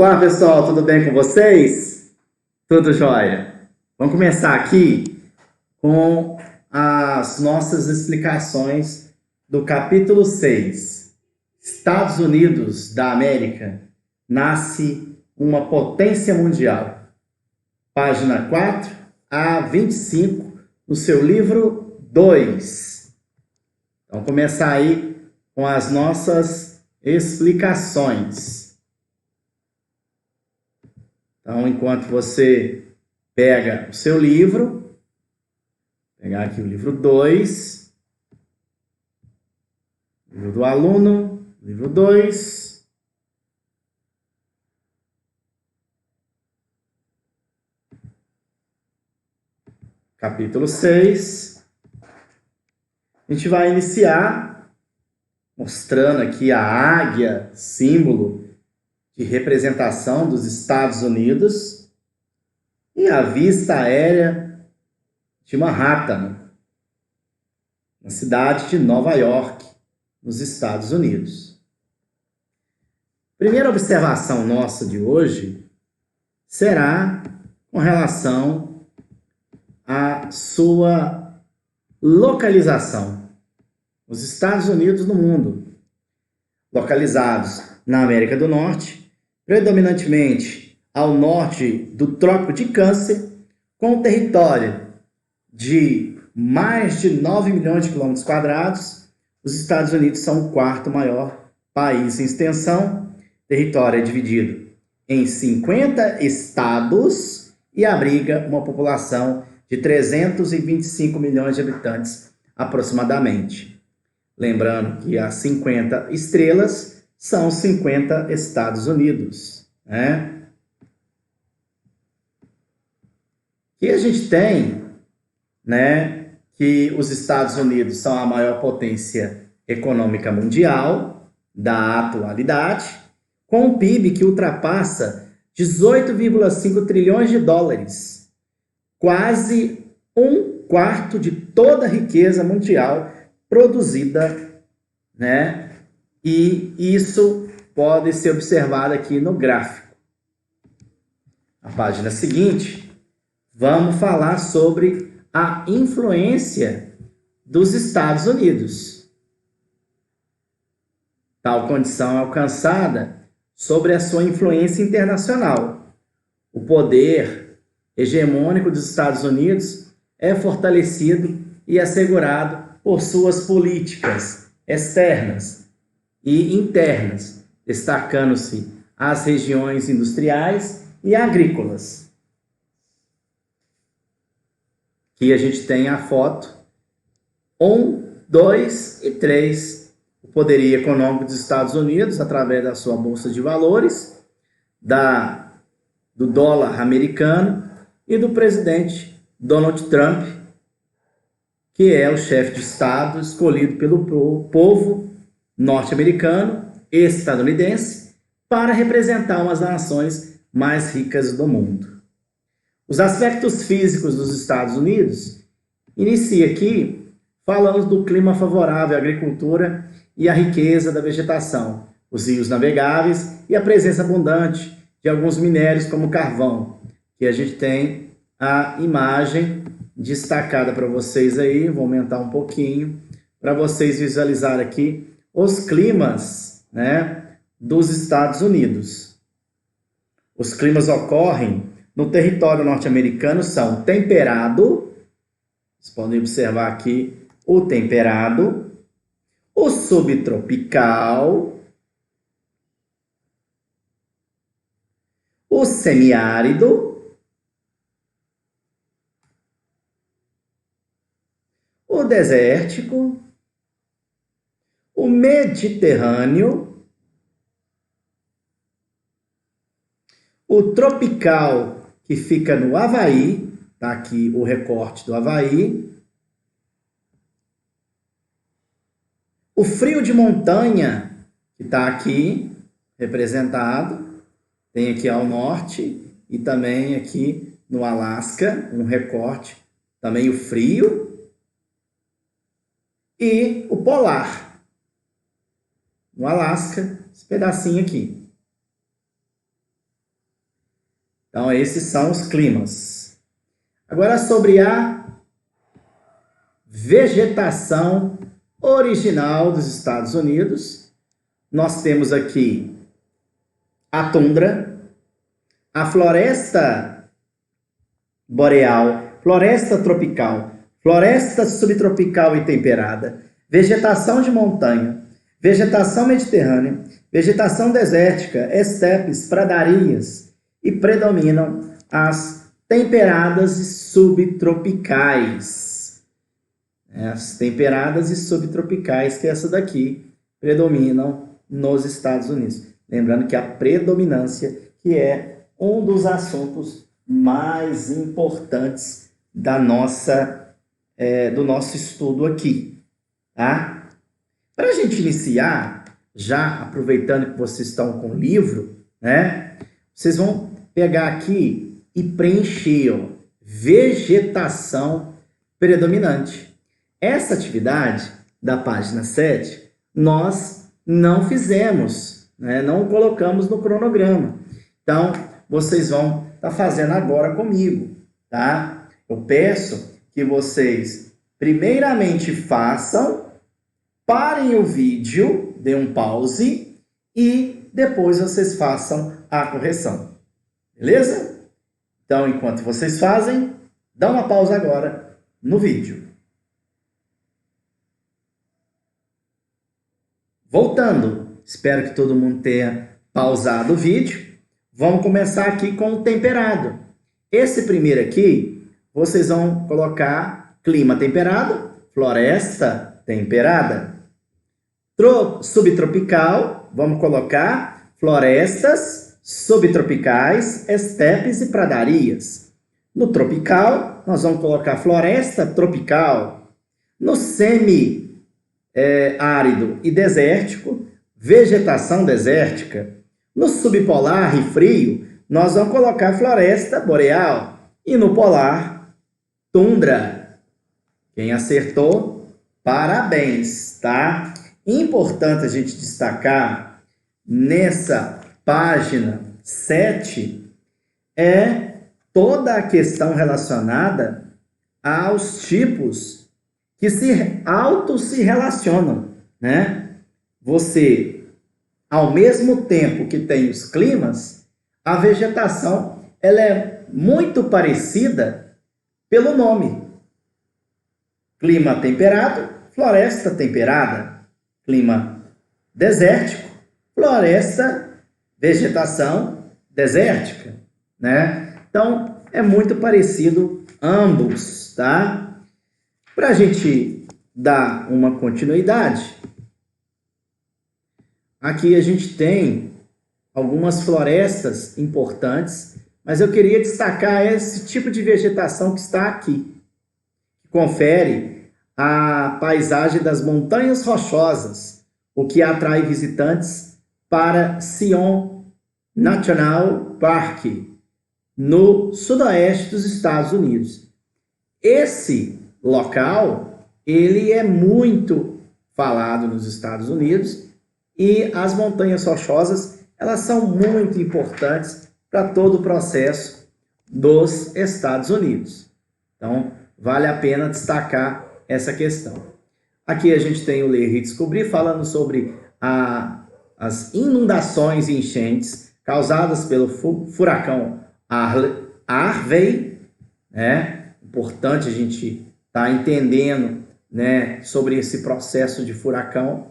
Olá pessoal, tudo bem com vocês? Tudo jóia? Vamos começar aqui com as nossas explicações do capítulo 6. Estados Unidos da América nasce uma potência mundial. Página 4 a 25 no seu livro 2. Vamos começar aí com as nossas explicações. Então, enquanto você pega o seu livro, vou pegar aqui o livro 2, livro do aluno, livro 2. Capítulo 6. A gente vai iniciar mostrando aqui a águia, símbolo de representação dos Estados Unidos, e a vista aérea de Manhattan, na cidade de Nova York, nos Estados Unidos. Primeira observação nossa de hoje será com relação à sua localização. Os Estados Unidos no mundo, localizados na América do Norte, predominantemente ao norte do Trópico de Câncer, com um território de mais de 9 milhões de quilômetros quadrados, os Estados Unidos são o quarto maior país em extensão. O território é dividido em 50 estados e abriga uma população de 325 milhões de habitantes aproximadamente. Lembrando que as 50 estrelas são 50 Estados Unidos, né? E a gente tem, né, que os Estados Unidos são a maior potência econômica mundial da atualidade, com um PIB que ultrapassa 18,5 trilhões de dólares, quase um quarto de toda a riqueza mundial produzida, né? E isso pode ser observado aqui no gráfico. Na página seguinte, vamos falar sobre a influência dos Estados Unidos. Tal condição é alcançada sobre a sua influência internacional. O poder hegemônico dos Estados Unidos é fortalecido e assegurado por suas políticas externas e internas, destacando-se as regiões industriais e agrícolas. Aqui a gente tem a foto 1, 2 e 3. O poderio econômico dos Estados Unidos, através da sua bolsa de valores, do dólar americano e do presidente Donald Trump, que é o chefe de Estado escolhido pelo povo norte-americano e estadunidense para representar umas nações mais ricas do mundo. Os aspectos físicos dos Estados Unidos inicia aqui falando do clima favorável à agricultura e à riqueza da vegetação, os rios navegáveis e a presença abundante de alguns minérios como carvão, que a gente tem a imagem destacada para vocês aí. Vou aumentar um pouquinho para vocês visualizarem aqui os climas, né, dos Estados Unidos. Os climas ocorrem no território norte-americano, são temperado, vocês podem observar aqui o temperado, o subtropical, o semiárido, o desértico, o Mediterrâneo, o tropical, que fica no Havaí, tá aqui o recorte do Havaí, o frio de montanha, que está aqui representado, tem aqui ao norte e também aqui no Alasca, um recorte, também o frio, e o polar, no Alasca, esse pedacinho aqui. Então, esses são os climas. Agora, sobre a vegetação original dos Estados Unidos, nós temos aqui a tundra, a floresta boreal, floresta tropical, floresta subtropical e temperada, vegetação de montanha, vegetação mediterrânea, vegetação desértica, estepes, pradarias, e predominam as temperadas e subtropicais. As temperadas e subtropicais, que essa daqui, predominam nos Estados Unidos. Lembrando que a predominância, que é um dos assuntos mais importantes da do nosso estudo aqui, tá? Para a gente iniciar, já aproveitando que vocês estão com o livro, né? Vocês vão pegar aqui e preencher, ó, vegetação predominante. Essa atividade da página 7, nós não fizemos, né? Não colocamos no cronograma. Então, vocês vão estar fazendo agora comigo, tá? Eu peço que vocês primeiramente façam, parem o vídeo, dê um pause e depois vocês façam a correção. Beleza? Então, enquanto vocês fazem, dá uma pausa agora no vídeo. Voltando, espero que todo mundo tenha pausado o vídeo. Vamos começar aqui com o temperado. Esse primeiro aqui, vocês vão colocar clima temperado, floresta temperada. Subtropical, vamos colocar florestas subtropicais, estepes e pradarias. No tropical, nós vamos colocar floresta tropical. No semi-árido e desértico, vegetação desértica. No subpolar e frio, nós vamos colocar floresta boreal. E no polar, tundra. Quem acertou, parabéns, tá? Importante a gente destacar nessa página 7 é toda a questão relacionada aos tipos que se relacionam, né? Você, ao mesmo tempo que tem os climas, a vegetação ela é muito parecida pelo nome. Clima temperado, floresta temperada. Clima desértico, floresta, vegetação desértica, né? Então, é muito parecido ambos, tá? Para a gente dar uma continuidade, aqui a gente tem algumas florestas importantes, mas eu queria destacar esse tipo de vegetação que está aqui, que confere a paisagem das montanhas rochosas, o que atrai visitantes para Zion National Park, no sudoeste dos Estados Unidos. Esse local, ele é muito falado nos Estados Unidos e as montanhas rochosas, elas são muito importantes para todo o processo dos Estados Unidos. Então, vale a pena destacar essa questão. Aqui a gente tem o Ler e Descobrir, falando sobre as inundações e enchentes causadas pelo furacão Harvey, né? Importante a gente estar entendendo, né, sobre esse processo de furacão.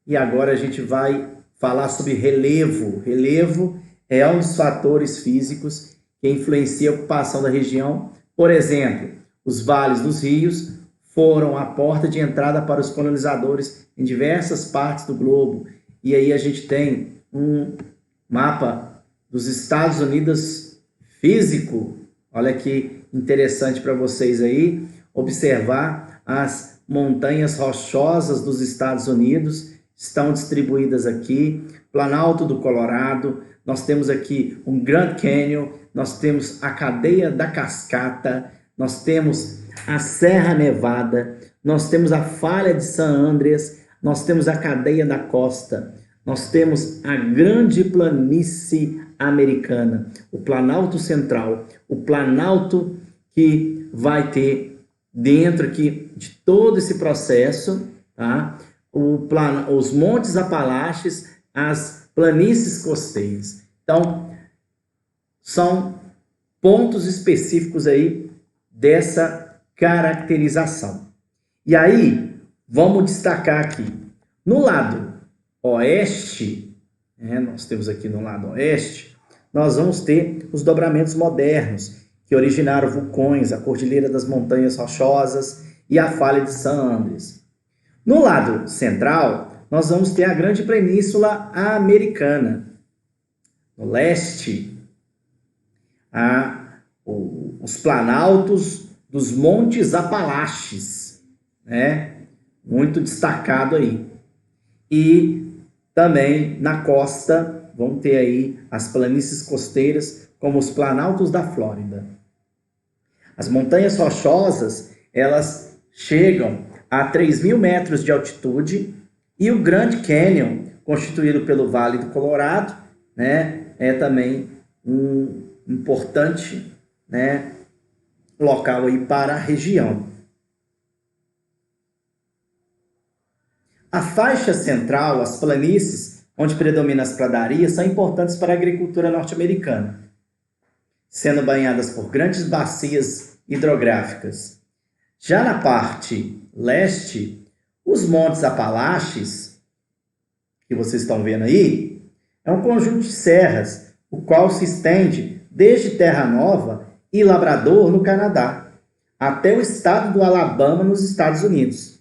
E agora a gente vai falar sobre relevo. Relevo é um dos fatores físicos que influencia a ocupação da região. Por exemplo, os vales dos rios foram a porta de entrada para os colonizadores em diversas partes do globo. E aí a gente tem um mapa dos Estados Unidos físico. Olha que interessante para vocês aí observar as montanhas rochosas dos Estados Unidos. Estão distribuídas aqui, Planalto do Colorado, nós temos aqui um Grand Canyon, nós temos a cadeia da Cascata, nós temos a Serra Nevada, nós temos a Falha de San Andreas, nós temos a cadeia da Costa, nós temos a Grande Planície Americana, o Planalto Central, o Planalto que vai ter dentro aqui de todo esse processo, tá? Os Montes Apalaches, as planícies costeiras. Então, são pontos específicos aí dessa caracterização. E aí, vamos destacar aqui, no lado oeste, nós temos aqui no lado oeste, nós vamos ter os dobramentos modernos, que originaram vulcões, a Cordilheira das Montanhas Rochosas e a Falha de San Andrés. No lado central, nós vamos ter a Grande Península Americana. No leste, os planaltos dos Montes Apalaches, muito destacado aí. E também na costa, vão ter aí as planícies costeiras, como os planaltos da Flórida. As montanhas rochosas, elas chegam a 3.000 metros de altitude, e o Grand Canyon, constituído pelo Vale do Colorado, é também um importante, local aí para a região. A faixa central, as planícies, onde predominam as pradarias, são importantes para a agricultura norte-americana, sendo banhadas por grandes bacias hidrográficas. Já na parte leste, os Montes Apalaches, que vocês estão vendo aí, é um conjunto de serras, o qual se estende desde Terra Nova e Labrador, no Canadá, até o estado do Alabama, nos Estados Unidos.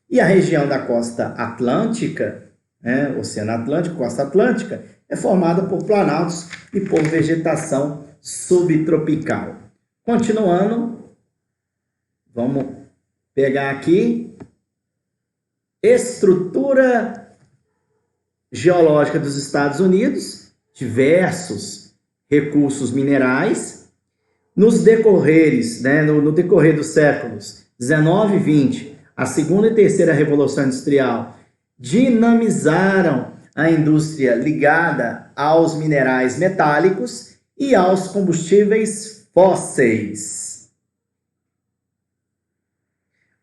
E a região da costa atlântica, Oceano Atlântico, costa atlântica, é formada por planaltos e por vegetação subtropical. Continuando, vamos pegar aqui estrutura geológica dos Estados Unidos, diversos recursos minerais. No decorrer dos séculos 19 e 20, a segunda e terceira revolução industrial dinamizaram a indústria ligada aos minerais metálicos e aos combustíveis fósseis.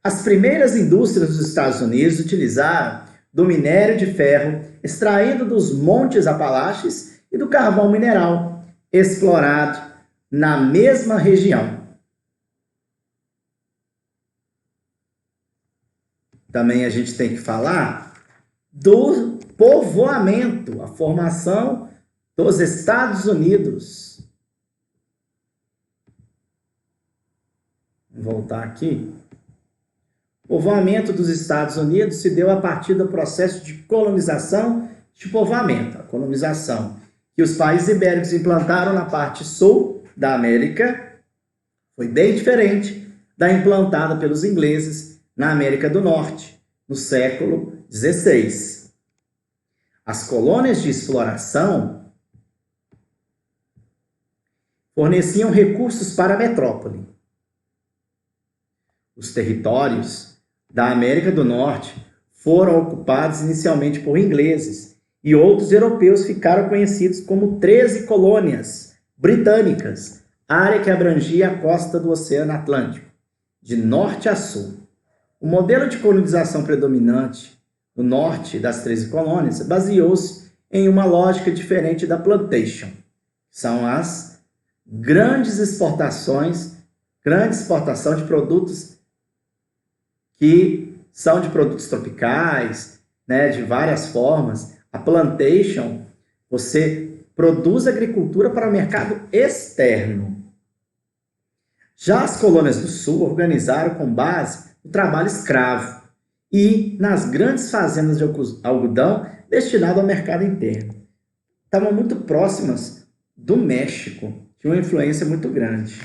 As primeiras indústrias dos Estados Unidos utilizaram do minério de ferro extraído dos Montes Apalaches e do carvão mineral explorado na mesma região. Também a gente tem que falar do povoamento, a formação dos Estados Unidos. Vou voltar aqui. O povoamento dos Estados Unidos se deu a partir do processo de colonização de povoamento, a colonização que os países ibéricos implantaram na parte sul da América foi bem diferente da implantada pelos ingleses na América do Norte, no século XVI. As colônias de exploração forneciam recursos para a metrópole. Os territórios da América do Norte foram ocupados inicialmente por ingleses e outros europeus ficaram conhecidos como 13 colônias britânicas, área que abrangia a costa do Oceano Atlântico, de norte a sul. O modelo de colonização predominante no norte das 13 colônias baseou-se em uma lógica diferente da plantation. São as grandes exportação de produtos que são de produtos tropicais, de várias formas. A plantation, você produz agricultura para o mercado externo. Já as colônias do sul organizaram com base no trabalho escravo e nas grandes fazendas de algodão destinado ao mercado interno. Estavam muito próximas do México, tinha uma influência muito grande,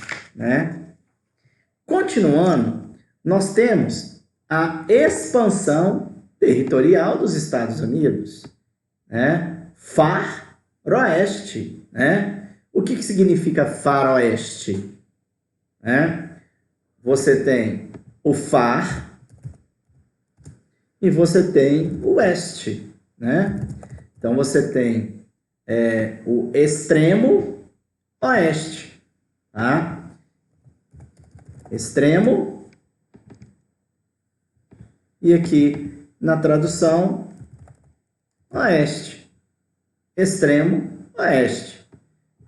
Continuando, nós temos a expansão territorial dos Estados Unidos, faroeste, O que significa faroeste? Você tem o far e você tem o oeste, Então, você tem o extremo oeste, tá? Extremo, e aqui na tradução, oeste. Extremo oeste.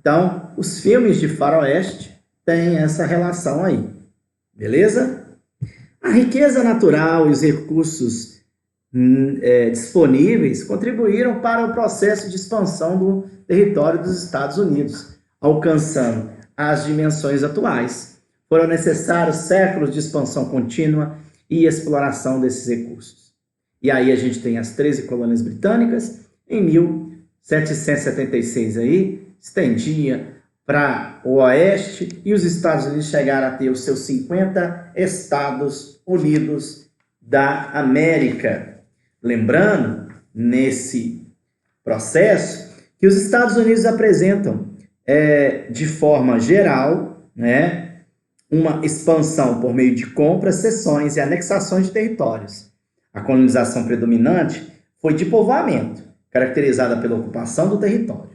Então, os filmes de faroeste têm essa relação aí, beleza? A riqueza natural e os recursos disponíveis contribuíram para o processo de expansão do território dos Estados Unidos, alcançando as dimensões atuais. Foram necessários séculos de expansão contínua e exploração desses recursos. E aí a gente tem as 13 colônias britânicas, em 1776 aí, estendia para o oeste e os Estados Unidos chegaram a ter os seus 50 Estados Unidos da América. Lembrando, nesse processo, que os Estados Unidos apresentam, de forma geral, né, uma expansão por meio de compras, cessões e anexações de territórios. A colonização predominante foi de povoamento, caracterizada pela ocupação do território.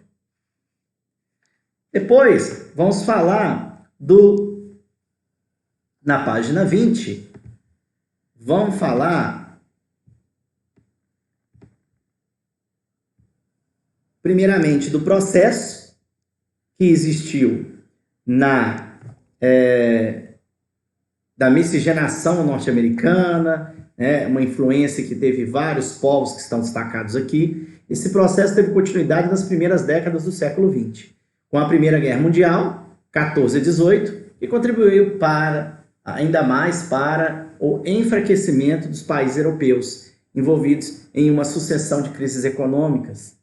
Depois, vamos falar na página 20, vamos falar, primeiramente, do processo que existiu da miscigenação norte-americana, uma influência que teve vários povos que estão destacados aqui. Esse processo teve continuidade nas primeiras décadas do século XX, com a Primeira Guerra Mundial, 14 a 18, que contribuiu ainda mais para o enfraquecimento dos países europeus, envolvidos em uma sucessão de crises econômicas.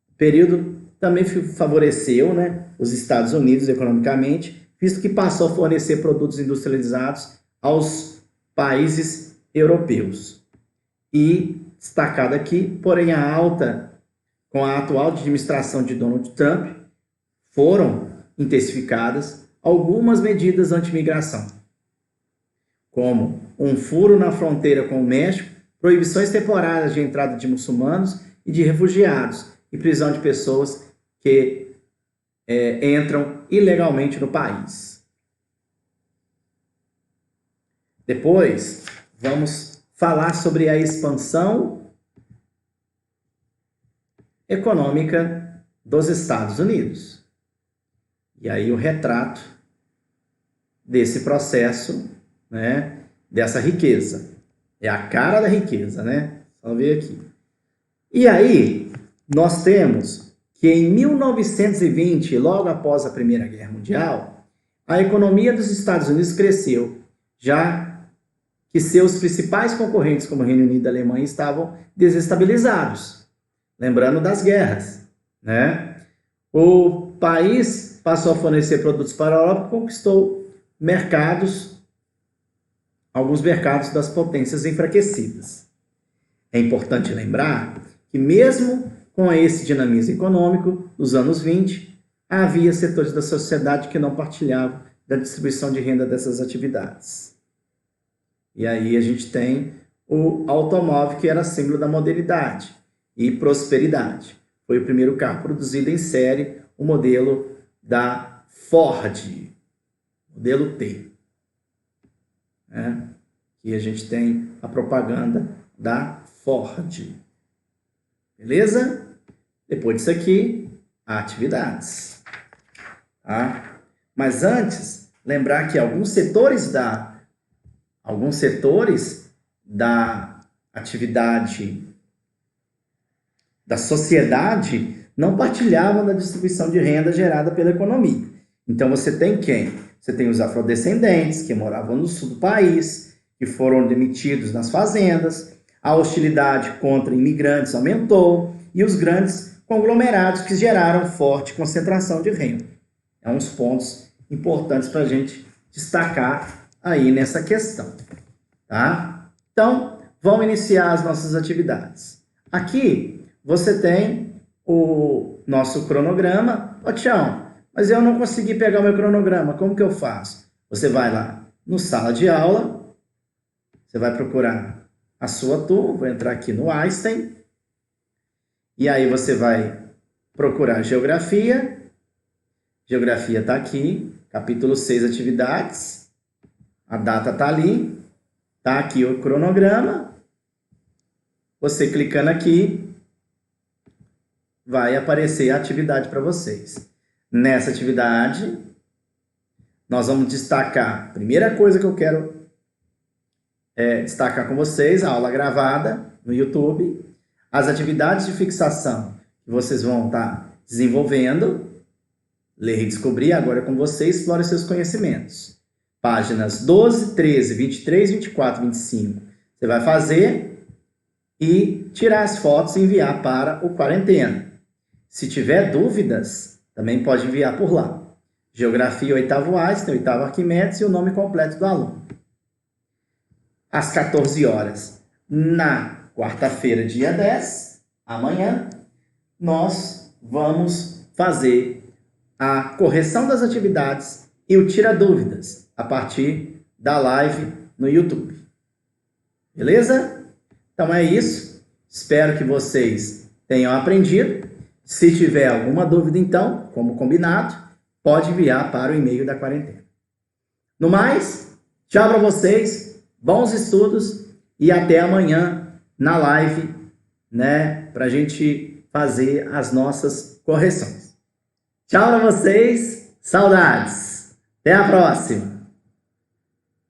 O período também favoreceu, os Estados Unidos economicamente, visto que passou a fornecer produtos industrializados aos países europeus. E, destacado aqui, porém com a atual administração de Donald Trump, foram intensificadas algumas medidas anti-imigração, como um furo na fronteira com o México, proibições temporárias de entrada de muçulmanos e de refugiados, e prisão de pessoas que entram ilegalmente no país. Depois, vamos falar sobre a expansão econômica dos Estados Unidos. E aí o retrato desse processo, dessa riqueza. É a cara da riqueza, Só ver aqui. E aí, nós temos que em 1920, logo após a Primeira Guerra Mundial, a economia dos Estados Unidos cresceu, já que seus principais concorrentes, como o Reino Unido e a Alemanha, estavam desestabilizados. Lembrando das guerras, O país passou a fornecer produtos para a Europa e conquistou alguns mercados das potências enfraquecidas. É importante lembrar que mesmo com esse dinamismo econômico dos anos 20, havia setores da sociedade que não partilhavam da distribuição de renda dessas atividades. E aí a gente tem o automóvel, que era símbolo da modernidade e prosperidade. Foi o primeiro carro produzido em série, o modelo da Ford, modelo T. E a gente tem a propaganda da Ford. Beleza? Depois disso aqui, atividades. Mas antes, lembrar que alguns setores da atividade da sociedade não partilhavam da distribuição de renda gerada pela economia. Então você tem quem? Você tem os afrodescendentes, que moravam no sul do país, que foram demitidos nas fazendas, a hostilidade contra imigrantes aumentou, e os grandes conglomerados que geraram forte concentração de renda. É uns pontos importantes para a gente destacar aí nessa questão. Então, vamos iniciar as nossas atividades. Aqui você tem o nosso cronograma. Tião, mas eu não consegui pegar o meu cronograma, como que eu faço? Você vai lá no sala de aula, você vai procurar a sua turma, vou entrar aqui no Einstein, E aí você vai procurar geografia. Geografia está aqui, capítulo 6, atividades. A data está ali. Está aqui o cronograma. Você clicando aqui, vai aparecer a atividade para vocês. Nessa atividade, nós vamos destacar, primeira coisa que eu quero destacar com vocês, a aula gravada no YouTube, as atividades de fixação que vocês vão estar desenvolvendo, ler e descobrir agora com vocês, explore seus conhecimentos. Páginas 12, 13, 23, 24, 25, você vai fazer e tirar as fotos e enviar para o Quarentena. Se tiver dúvidas, também pode enviar por lá. Geografia, 8º Einstein, 8º Arquimedes e o nome completo do aluno. Às 14 horas, na quarta-feira, dia 10, amanhã, nós vamos fazer a correção das atividades e o tira dúvidas a partir da live no YouTube. Beleza? Então é isso. Espero que vocês tenham aprendido. Se tiver alguma dúvida, então, como combinado, pode enviar para o e-mail da Quarentena. No mais, tchau para vocês, bons estudos e até amanhã na live, para a gente fazer as nossas correções. Tchau para vocês, saudades. Até a próxima.